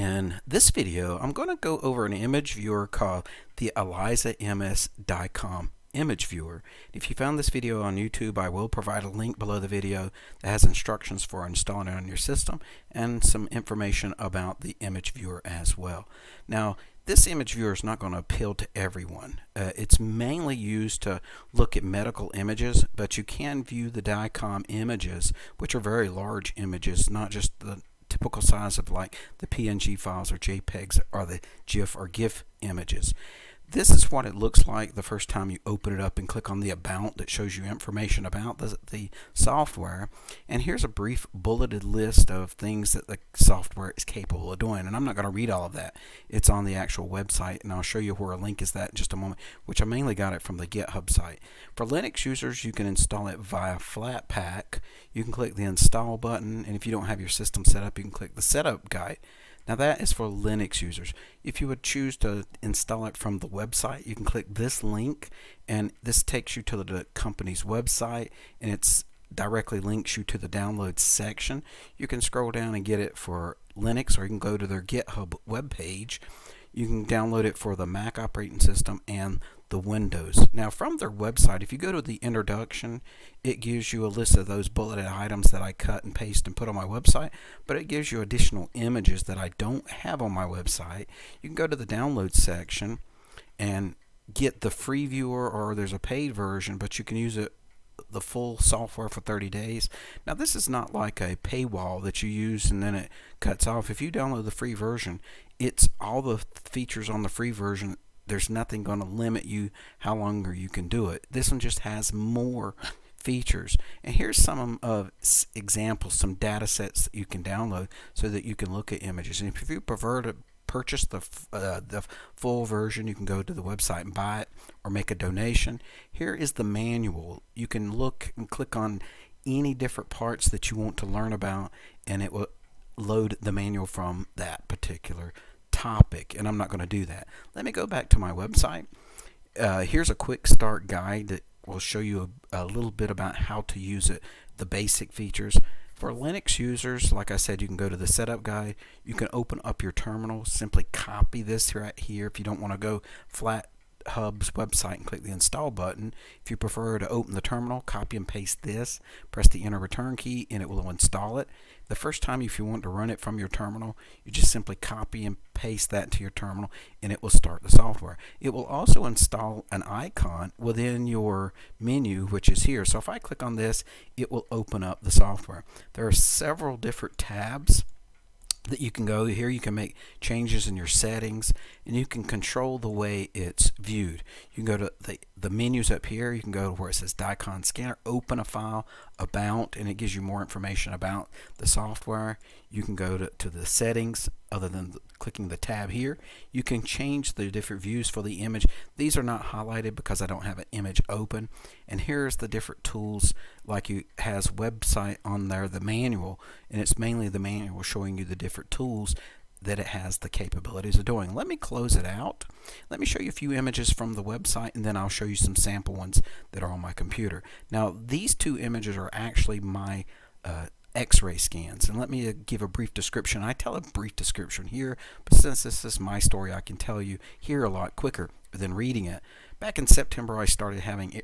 In this video, I'm going to go over an image viewer called the Aliza MS DICOM Image Viewer. If you found this video on YouTube, I will provide a link below the video that has instructions for installing it on your system and some information about the image viewer as well. Now, this image viewer is not going to appeal to everyone. It's mainly used to look at medical images, but you can view the DICOM images, which are very large images, not just the typical size of like the PNG files or JPEGs or the GIF or GIF images. This is what it looks like the first time you open it up and click on the About that shows you information about the software. And here's a brief bulleted list of things that the software is capable of doing. And I'm not going to read all of that. It's on the actual website, and I'll show you where a link is that in just a moment, which I mainly got it from the GitHub site. For Linux users, you can install it via Flatpak. You can click the Install button, and if you don't have your system set up, you can click the Setup Guide. Now that is for Linux users. If you would choose to install it from the website, you can click this link, and this takes you to the company's website, and it's directly links you to the download section. You can scroll down and get it for Linux, or you can go to their GitHub webpage. You can download it for the Mac operating system and the Windows. Now from their website, if you go to the introduction, it gives you a list of those bulleted items that I cut and paste and put on my website, but it gives you additional images that I don't have on my website. You can go to the download section and get the free viewer, or there's a paid version, but you can use it the full software for 30 days. Now this is not like a paywall that you use and then it cuts off. If you download the free version, it's all the features on the free version. There's nothing going to limit you how longer you can do it. This one just has more features. And here's some of examples, some data sets that you can download so that you can look at images. And if you prefer to purchase the full version, you can go to the website and buy it or make a donation. Here is the manual. You can look and click on any different parts that you want to learn about, and it will load the manual from that particular topic, and I'm not going to do that. Let me go back to my website. Here's a quick start guide that will show you a little bit about how to use it, the basic features. For Linux users, like I said, you can go to the setup guide. You can open up your terminal, simply copy this right here. If you don't want to go FlatHub's website and click the install button, if you prefer to open the terminal, copy and paste this, press the enter return key, and it will install it. The first time, if you want to run it from your terminal, you just simply copy and paste that to your terminal, and it will start the software. It will also install an icon within your menu, which is here. So if I click on this, it will open up the software. There are several different tabs that you can go here. You can make changes in your settings, and you can control the way it's viewed. You can go to the menus up here. You can go to where it says DICOM Scanner, open a file, about, and it gives you more information about the software. You can go to the settings other than clicking the tab here. You can change the different views for the image. These are not highlighted because I don't have an image open. And here's the different tools, like it has website on there, the manual, and it's mainly the manual showing you the different tools that it has the capabilities of doing. Let me close it out. Let me show you a few images from the website, and then I'll show you some sample ones that are on my computer. Now these two images are actually my X-ray scans, and let me give a brief description. I tell a brief description here, but since this is my story, I can tell you here a lot quicker than reading it. Back in September, I started having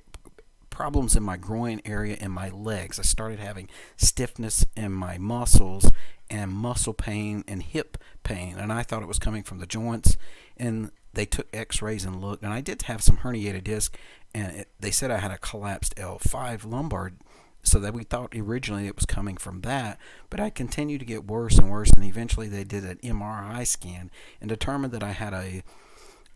problems in my groin area and my legs. I started having stiffness in my muscles and muscle pain and hip pain, and I thought it was coming from the joints. And they took x-rays and looked, and I did have some herniated disc, and they said I had a collapsed L5 lumbar, so that we thought originally it was coming from that. But I continued to get worse and worse, and eventually they did an MRI scan and determined that I had a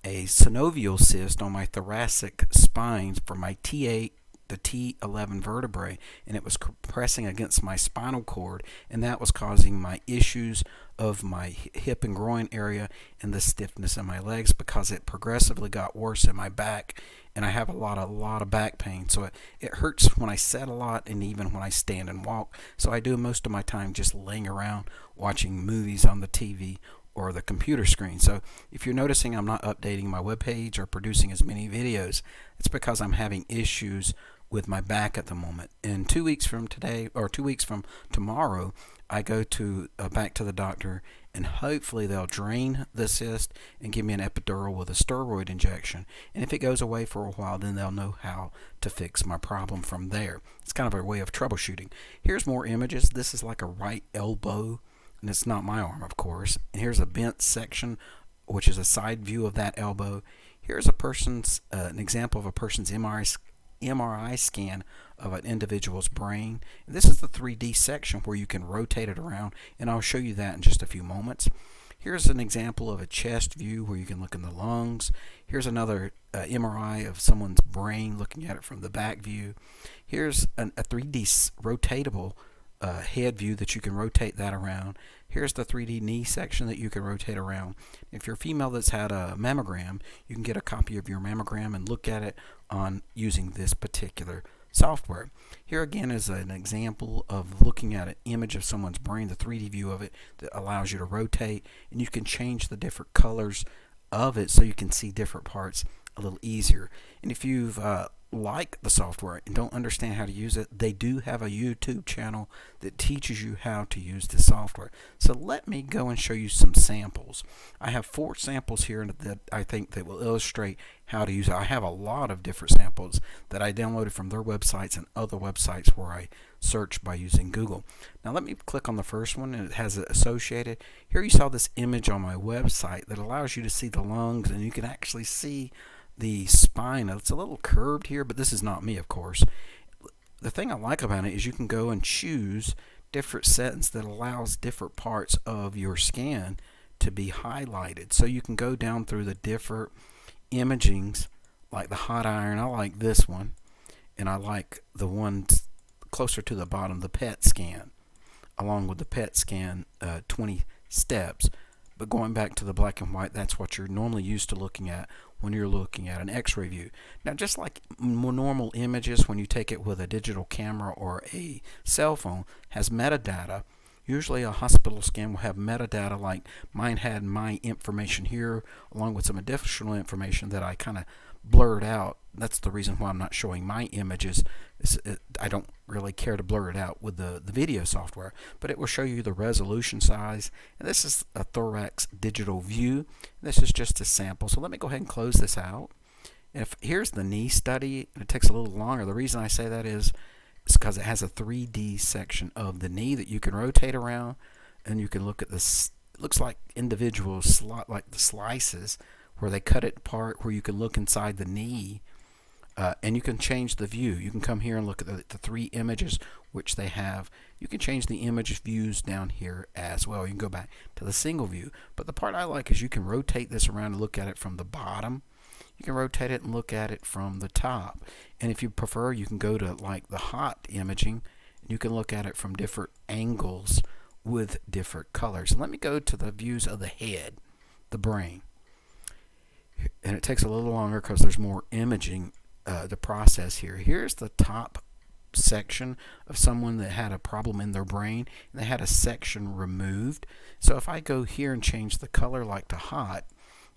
synovial cyst on my thoracic spine from my T8 to T11 vertebrae, and it was pressing against my spinal cord, and that was causing my issues of my hip and groin area and the stiffness in my legs, because it progressively got worse in my back, and I have a lot of back pain. So it hurts when I sit a lot, and even when I stand and walk. So I do most of my time just laying around watching movies on the TV or the computer screen. So if you're noticing I'm not updating my webpage or producing as many videos, it's because I'm having issues with my back at the moment. And 2 weeks from today, or 2 weeks from tomorrow, I go to back to the doctor, and hopefully they'll drain the cyst and give me an epidural with a steroid injection. And if it goes away for a while, then they'll know how to fix my problem from there. It's kind of a way of troubleshooting. Here's more images. This is like a right elbow, and it's not my arm, of course. And here's a bent section, which is a side view of that elbow. Here's a person's an example of a person's MRI scan of an individual's brain. And this is the 3D section where you can rotate it around, and I'll show you that in just a few moments. Here's an example of a chest view where you can look in the lungs. Here's another MRI of someone's brain, looking at it from the back view. Here's a 3D rotatable head view that you can rotate that around. Here's the 3D knee section that you can rotate around. If you're a female that's had a mammogram, you can get a copy of your mammogram and look at it on using this particular software. Here again is an example of looking at an image of someone's brain, the 3D view of it that allows you to rotate, and you can change the different colors of it so you can see different parts a little easier. And if you've like the software and don't understand how to use it, they do have a YouTube channel that teaches you how to use the software. So let me go and show you some samples. I have 4 samples here that I think that will illustrate how to use it. I have a lot of different samples that I downloaded from their websites and other websites where I search by using Google. Now let me click on the first one, and it has it associated. Here you saw this image on my website that allows you to see the lungs, and you can actually see the spine. It's a little curved here, but this is not me, of course. The thing I like about it is you can go and choose different settings that allows different parts of your scan to be highlighted. So you can go down through the different imagings, like the hot iron. I like this one, and I like the ones closer to the bottom, the PET scan, along with the PET scan 20 steps. But going back to the black and white, that's what you're normally used to looking at when you're looking at an x-ray view. Now, just like normal images, when you take it with a digital camera or a cell phone, has metadata. Usually a hospital scan will have metadata, like mine had my information here along with some additional information that I kind of blurred out. That's the reason why I'm not showing my images. I don't really care to blur it out with the video software, but it will show you the resolution size. And this is a thorax digital view. This is just a sample. So let me go ahead and close this out. And here's the knee study, and it takes a little longer. The reason I say that is because it has a 3D section of the knee that you can rotate around, and you can look at this. It looks like individual like the slices where they cut it apart, where you can look inside the knee, and you can change the view. You can come here and look at the 3 images which they have. You can change the image views down here as well. You can go back to the single view, but the part I like is you can rotate this around and look at it from the bottom. You can rotate it and look at it from the top. And if you prefer, you can go to like the hot imaging, and you can look at it from different angles with different colors. And let me go to the views of the head, the brain. And it takes a little longer because there's more imaging to process here. Here's the top section of someone that had a problem in their brain, and they had a section removed. So if I go here and change the color like to hot,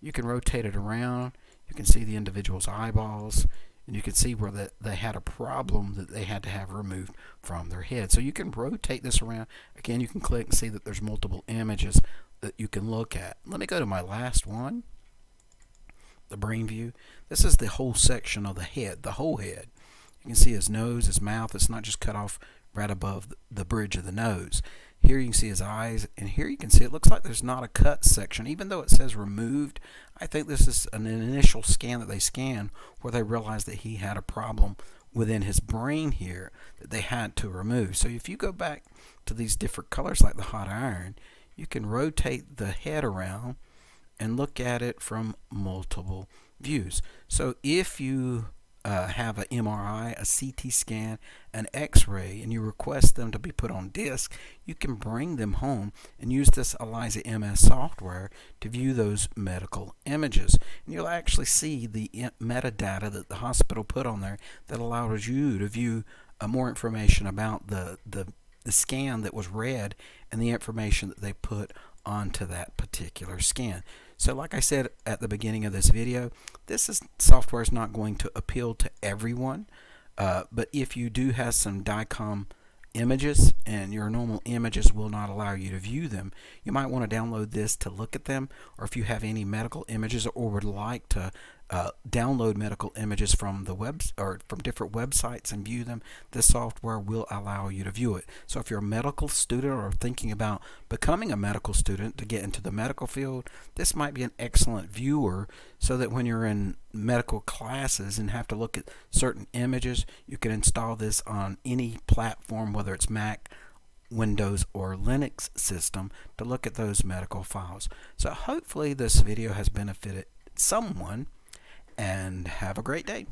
you can rotate it around. You can see the individual's eyeballs, and you can see where they had a problem that they had to have removed from their head. So you can rotate this around. Again, you can click and see that there's multiple images that you can look at. Let me go to my last one, the brain view. This is the whole section of the head, the whole head. You can see his nose, his mouth. It's not just cut off right above the bridge of the nose. Here you can see his eyes, and here you can see it looks like there's not a cut section. Even though it says removed, I think this is an initial scan that they scanned where they realized that he had a problem within his brain here that they had to remove. So if you go back to these different colors like the hot iron, you can rotate the head around and look at it from multiple views. So if you have an MRI, a CT scan, an X-ray, and you request them to be put on disk, you can bring them home and use this Aliza MS software to view those medical images. And you'll actually see the metadata that the hospital put on there that allows you to view more information about the scan that was read and the information that they put onto that particular scan. So like I said at the beginning of this video, software is not going to appeal to everyone. But if you do have some DICOM images and your normal images will not allow you to view them, you might want to download this to look at them. Or if you have any medical images or would like to download medical images from the web or from different websites and view them, this software will allow you to view it. So if you're a medical student or thinking about becoming a medical student to get into the medical field, this might be an excellent viewer, so that when you're in medical classes and have to look at certain images, you can install this on any platform, whether it's Mac, Windows, or Linux system, to look at those medical files. So hopefully this video has benefited someone, and have a great day.